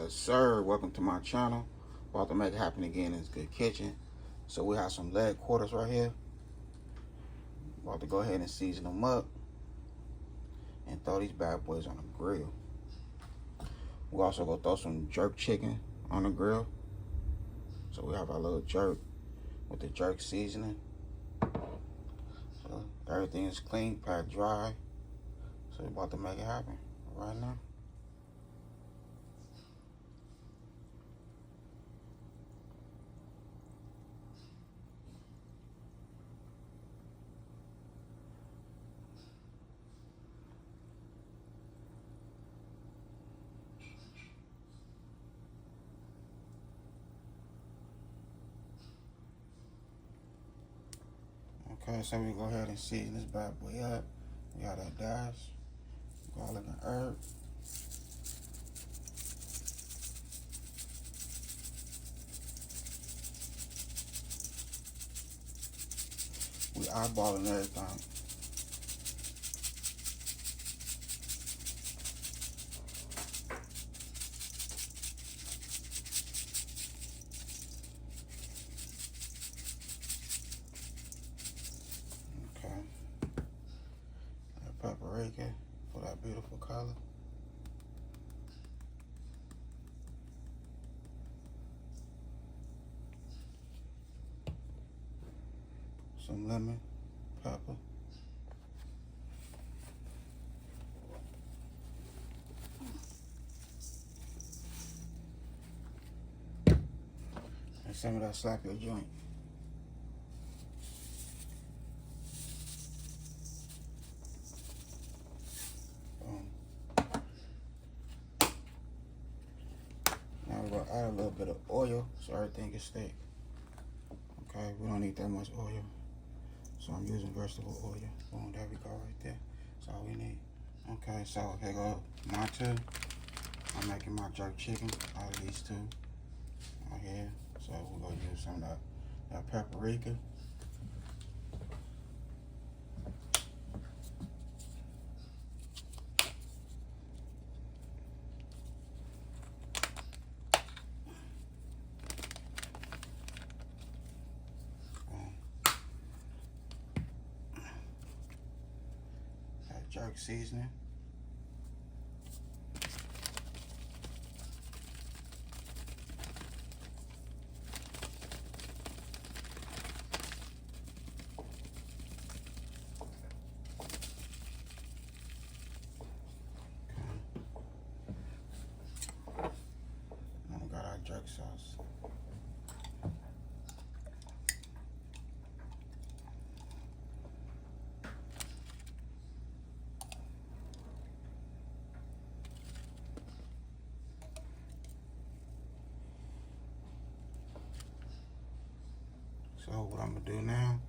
Yes, sir. Welcome to my channel. About to make it happen again in this good kitchen. So we have some leg quarters right here. About to go ahead and season them up and throw these bad boys on the grill. We also gonna throw some jerk chicken on the grill. So we have our little jerk with the jerk seasoning. So everything is clean, packed dry. So we're about to make it happen right now. Okay, so we go ahead and season this bad boy up. We got that dash, garlic and herb. We eyeballing everything. Okay. That paprika for that beautiful color. Some lemon, pepper. And some of that slap your joint. Now we're gonna add a little bit of oil so everything can stick. Okay, we don't need that much oil. So I'm using vegetable oil. Boom, there we go right there. That's all we need. Okay, so here go my two. I'm making my jerk chicken out of these two right here. So we're gonna use some of that paprika. Jerk seasoning. Now we got our jerk sauce. So what I'm gonna do now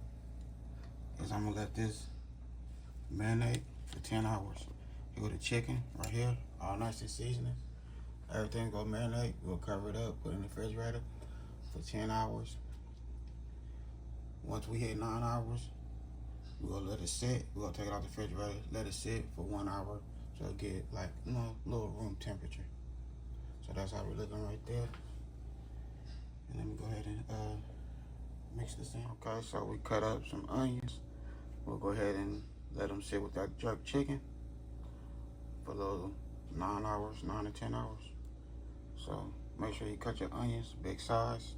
is I'm gonna let this marinate for 10 hours. Here go the chicken right here, all nice and seasoning. Everything go marinate. We'll cover it up, put it in the refrigerator for 10 hours. Once we hit 9 hours, we'll let it sit. We'll take it out the refrigerator, let it sit for 1 hour so it'll get like, you know, little room temperature. So that's how we're looking right there. And let me go ahead and mix this in. Okay, so we cut up some onions. We'll go ahead and let them sit with that jerk chicken for a little 9 hours, 9 to 10 hours. So make sure you cut your onions big size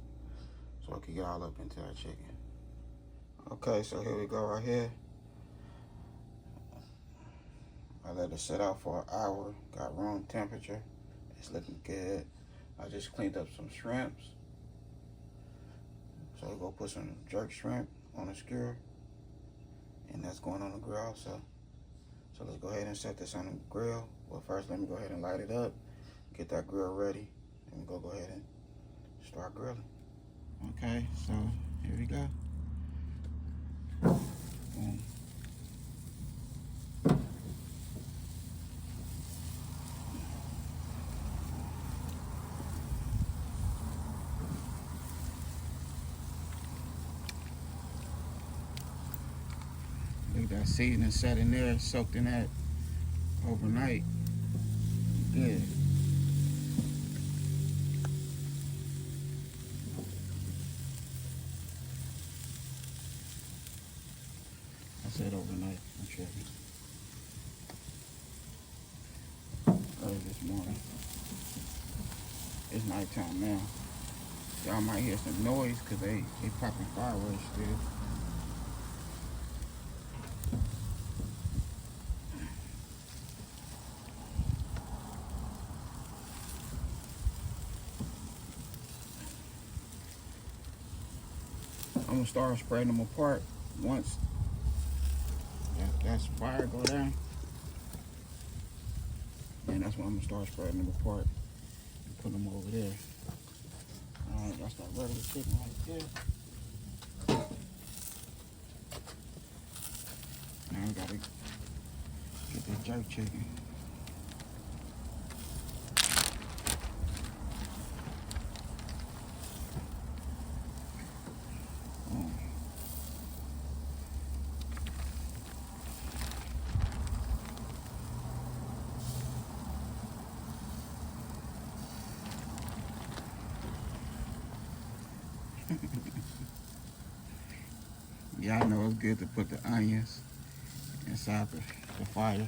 so it can get all up into that chicken. Okay, so here we go right here. I let it sit out for an hour, got room temperature. It's looking good. I just cleaned up some shrimps. So we're gonna put some jerk shrimp on the skewer, and that's going on the grill also. So let's go ahead and set this on the grill. Well, first let me go ahead and light it up, get that grill ready, and we'll go ahead and start grilling. Okay, so here we go. Boom. Look at that seasoning set in there, soaked in that overnight. Good. set overnight. I'm checking. Early this morning. It's nighttime now. Y'all might hear some noise because they popping fireworks still. I'm gonna start spreading them apart once that's fire go down. And that's when I'm gonna start spreading them apart and put them over there. Alright, that's that regular chicken right there. Now we gotta get that jerk chicken. Yeah, I know it's good to put the onions inside the fire.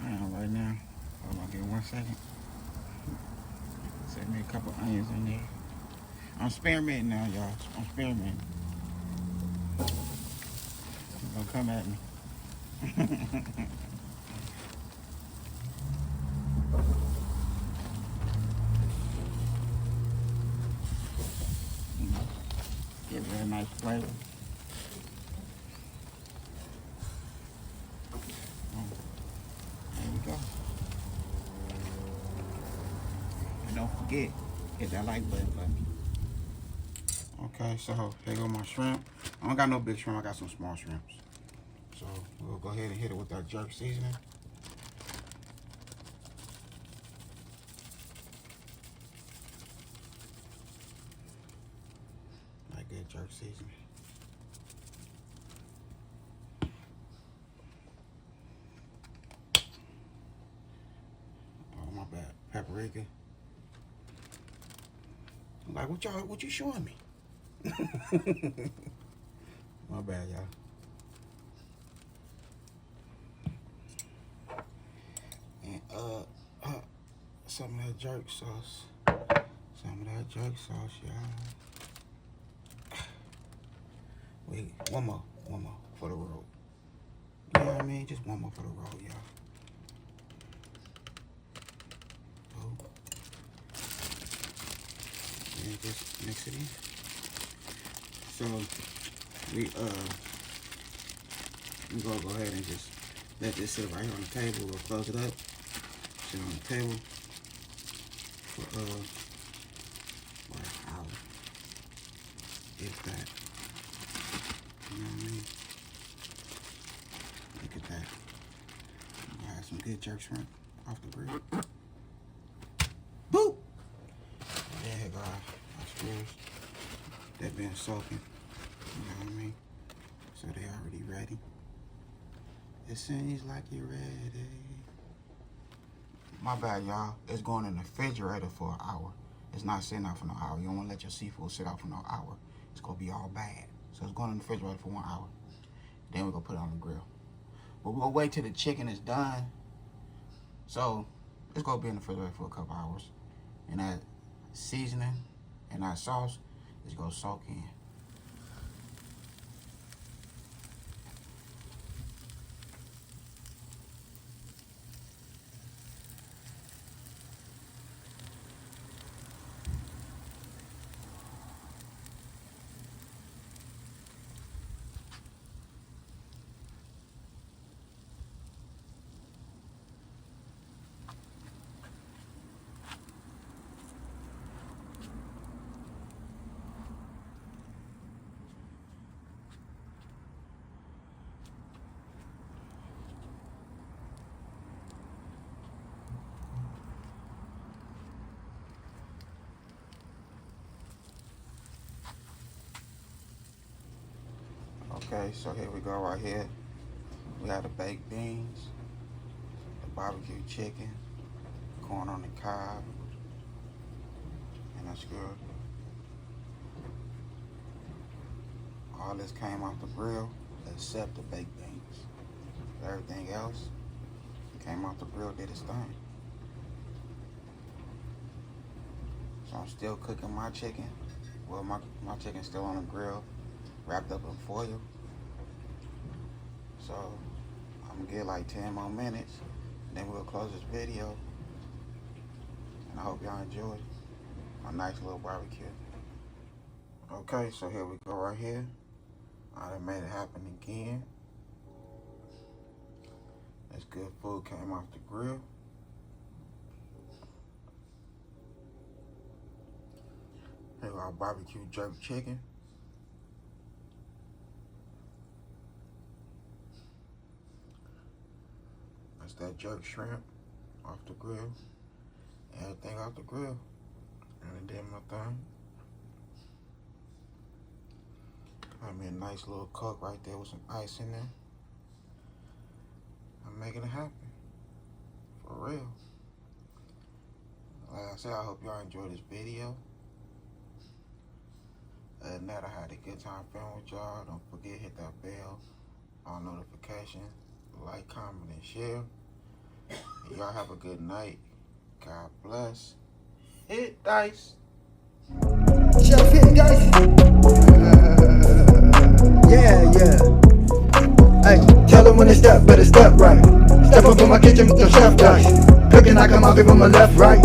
I am right now. Hold on, give me 1 second. Set me a couple onions in there. I'm experimenting now, y'all. I'm experimenting. Don't come at me. Give it a nice flavor. There we go. And don't forget, hit that like button for me. Okay, so here go my shrimp. I don't got no big shrimp, I got some small shrimps. So we'll go ahead and hit it with that jerk seasoning. Like that jerk seasoning. Oh, my bad. Paprika. Like, what you showing me? My bad, y'all. And some of that jerk sauce. Some of that jerk sauce, y'all. Wait, one more for the roll. You know what I mean? Just one more for the roll, y'all. Oh. And just mix it in. So we gonna go ahead and just let this sit right here on the table. We'll close it up. Sit on the table for an hour. If that. You know what I mean? Look at that. I have some good jerk shrimp off the grill. Boop! There you go. My screws. They've been soaking. You know what I mean? So they already ready. It seems like you're ready. My bad, y'all. It's going in the refrigerator for an hour. It's not sitting out for no hour. You don't want to let your seafood sit out for no hour. It's going to be all bad. So it's going in the refrigerator for 1 hour. Then we're going to put it on the grill. But we're going to wait till the chicken is done. So it's going to be in the refrigerator for a couple hours. And that seasoning and that sauce is going to soak in. Okay, so here we go right here. We got the baked beans, the barbecue chicken, corn on the cob, and that's good. All this came off the grill. except the baked beans. Everything else came off the grill, did its thing. So I'm still cooking my chicken. Well, my chicken's still on the grill, wrapped up in foil. So I'm gonna get like 10 more minutes, then we'll close this video. And I hope y'all enjoy my nice little barbecue. Okay, so here we go right here. I done made it happen again. This good food came off the grill. Here our barbecue jerk chicken. That's that jerk shrimp off the grill. Everything off the grill. And I did my thing. I made a nice little coke right there with some ice in there. I'm making it happen. For real. Like I said, I hope y'all enjoyed this video. Other than that, I had a good time filming with y'all. Don't forget, hit that bell, all notifications, like, comment, and share. Y'all have a good night. God bless. Hit dice. Chef hit dice. Yeah. Hey, tell them when they step, better step right. Step up in my kitchen with the chef dice. Cooking, I come out from my left, right.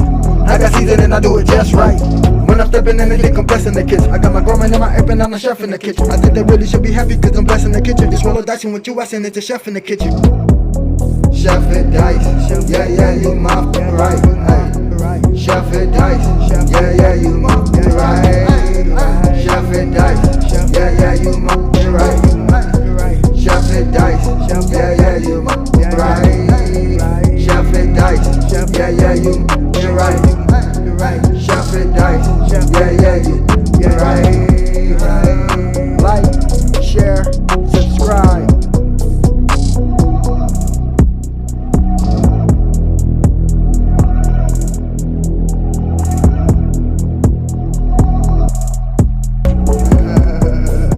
I got season and I do it just right. When I'm stepping in, they think I'm blessing the kitchen. I got my grandma and my apron, I'm a chef in the kitchen. I think they really should be happy cause I'm blessing the kitchen. Just roll a dice and with you, I send it to chef in the kitchen. Chef hit dice. Yeah, you my right.